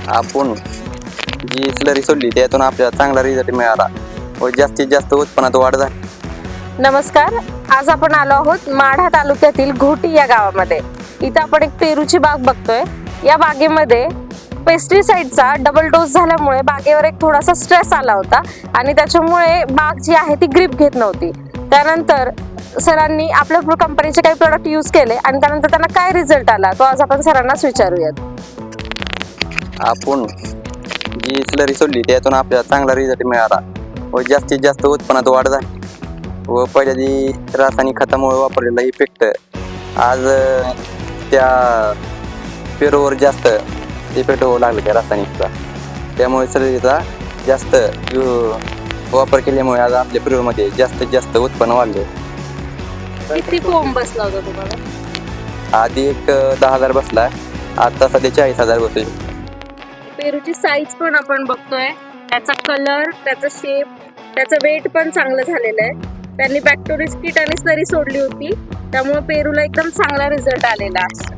आपण जी स्लरी सोडली त्यातून आपल्याला चांगला रिझल्ट मिळाला व जास्तीत जास्त उत्पन्नात वाढ झाली. नमस्कार, आज आपण आलो आहोत माढा तालुक्यातील घोटी या गावामध्ये. इथं आपण एक पेरूची बाग बघतोय. या बागेमध्ये पेस्टिसाइडचा डबल डोस झाल्यामुळे बागेवर एक थोडासा स्ट्रेस आला होता आणि त्याच्यामुळे बाग जी आहे ती ग्रीप घेत नव्हती. त्यानंतर सरांनी आपल्या कंपनीचे काही प्रोडक्ट यूज केले आणि त्यानंतर त्यांना काय रिझल्ट आला तो आज आपण सरांनाच विचारूयात. आपण जी स्लरी सोडली त्यातून आपल्याला चांगला रिझल्ट मिळाला व जास्तीत जास्त उत्पन्नात वाढ झाली व पहिल्या जी रासायनिक खतामुळे वापरलेला इफेक्ट आज त्या पेरूवर जास्त इफेक्ट होऊ लागला त्या रासायनिकचा. त्यामुळे स्लरीचा जास्त वापर केल्यामुळे आज आपल्या पेरूमध्ये जास्तीत जास्त उत्पन्न वाढले. किती कोंब बसला होता तुम्हाला? आधी एक 10,000 बसला, आता सध्या 40,000 बसले. पेरूची साईज पण आपण बघतोय, त्याचा कलर, त्याचा शेप, त्याचं वेट पण चांगलं झालेलं आहे. त्यांनी बॅक्टोरिस किट आणि स्लरी सोडली होती, त्यामुळे पेरूला एकदम चांगला रिझल्ट आलेला आहे.